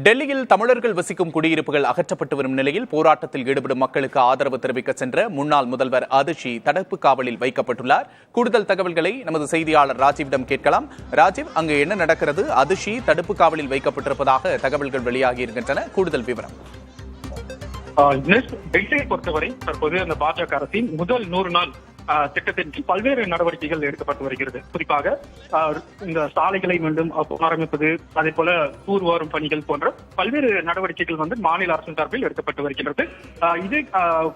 டெல்லியில் தமிழர்கள் வசிக்கும் குடியிருப்புகள் அகற்றப்பட்டு வரும் நிலையில் போராட்டத்தில் ஈடுபடும் மக்களுக்கு ஆதரவு தெரிவிக்க சென்ற முன்னாள் முதல்வர் அதிஷி தடுப்பு காவலில் வைக்கப்பட்டுள்ளார். கூடுதல் தகவல்களை நமது செய்தியாளர் ராஜீவிடம் கேட்கலாம். ராஜீவ், அங்கு என்ன நடக்கிறது? அதிஷி தடுப்பு காவலில் வைக்கப்பட்டிருப்பதாக தகவல்கள் வெளியாகி இருக்கின்றன. கூடுதல் விவரம். டெல்லியை பொறுத்தவரை தற்போது அந்த பாஜக அரசின் முதல் 100 நாள் திட்டத்தின் கீழ் பல்வேறு நடவடிக்கைகள் எடுக்கப்பட்டு வருகிறது. குறிப்பாக இந்த சாலைகளை மீண்டும் புனரமைப்பது, அதே போல தூர்வாரும் பணிகள் போன்ற பல்வேறு நடவடிக்கைகள் மாநில அரசின் சார்பில் எடுக்கப்பட்டு வருகிறது. இது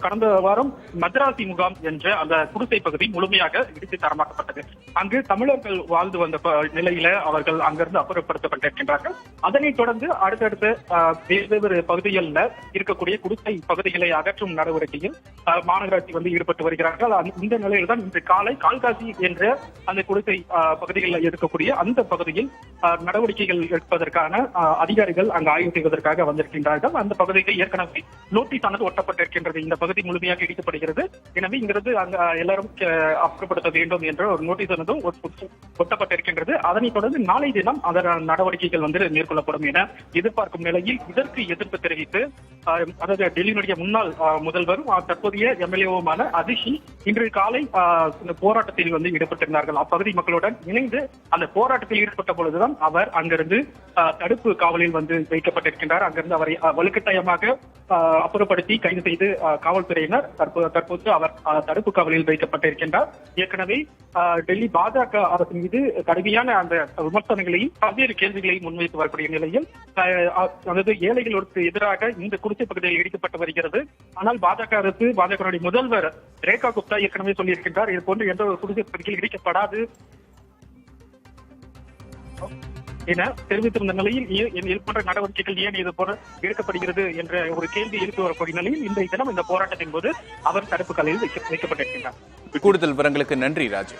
கடந்த வாரம் மதராசி முகாம் என்ற அந்த குடிசை பகுதி முழுமையாக இடித்து தரமாக்கப்பட்டது. அங்கு தமிழர்கள் வாழ்ந்து வந்த நிலையில அவர்கள் அங்கிருந்து அப்புறப்படுத்தப்பட்டிருக்கின்றார்கள். அதனைத் தொடர்ந்து அடுத்தடுத்த வெவ்வேறு பகுதிகளில் இருக்கக்கூடிய குடிசை பகுதிகளை அகற்றும் நடவடிக்கையில் மாநகராட்சி ஈடுபட்டு வருகிறார்கள். இந்த நிலையில் தான் இன்று காலை கால்காசி என்ற அந்த குடிசை பகுதிகளில் இருக்கக்கூடிய அந்த பகுதியில் நடவடிக்கைகள் எடுப்பதற்கான அதிகாரிகள் அங்கு ஆய்வு செய்வதற்காக வந்திருக்கின்றார்கள். அந்த பகுதிக்கு ஏற்கனவே நோட்டீஸ் ஆனது ஒட்டப்பட்டிருக்கின்றது. இந்த பகுதி முழுமையாக இடிக்கப்படுகிறது, எனவே இங்கிருந்து அங்கு எல்லாரும் அப்புறப்படுத்த வேண்டும் என்ற ஒரு நோட்டீஸ் ஆனது ஒட்டப்பட்டிருக்கின்றது. அதனைத் தொடர்ந்து நாளை தினம் அதற்கான நடவடிக்கைகள் மேற்கொள்ளப்படும் என எதிர்பார்க்கும் நிலையில் இதற்கு எதிர்ப்பு தெரிவித்து அதாவது டெல்லியினுடைய முன்னாள் முதல்வரும் தற்போதைய எம்எல்ஏவுமான அதிஷி இன்று காலை இந்த போராட்டத்தில் ஈடுபட்டிருந்தார்கள். அப்பகுதி மக்களுடன் இணைந்து அந்த போராட்டத்தில் ஈடுபட்ட பொழுதுதான் அவர் அங்கிருந்து தடுப்பு காவலில் வைக்கப்பட்டிருக்கின்றார். அங்கிருந்து அவரை வலுக்கட்டாயமாக அப்புறப்படுத்தி கைது செய்து காவல்துறையினர் தற்போது அவர் தடுப்பு காவலில் வைக்கப்பட்டிருக்கின்றார். ஏற்கனவே டெல்லி பாஜக அரசு மீது கடுமையான அந்த விமர்சனங்களையும் பல்வேறு கேள்விகளையும் முன்வைத்து வரக்கூடிய நிலையில் அதாவது ஏழைகளுக்கு எதிராக இந்த குடிசை பகுதியில் இடிக்கப்பட்டு வருகிறது. ஆனால் பாஜக அரசு, பாஜக முதல்வர் ரேகா குப்தா ஏற்கனவே சொல்லியிருக்கின்றார், இது போன்று எந்த ஒரு குடிசை பகுதியில் இடிக்கப்படாது என தெரிவித்திருந்த நிலையில் இது போன்ற நடவடிக்கைகள் ஏன் இது போல எடுக்கப்படுகிறது என்ற ஒரு கேள்வி எழுப்பி வரக்கூடிய நிலையில் இன்றைய தினம் இந்த போராட்டத்தின் போது அவர் தடுப்பு காவலில் வைக்கப்பட்டிருக்கின்றார். கூடுதல் விவரங்களுக்கு நன்றி ராஜு.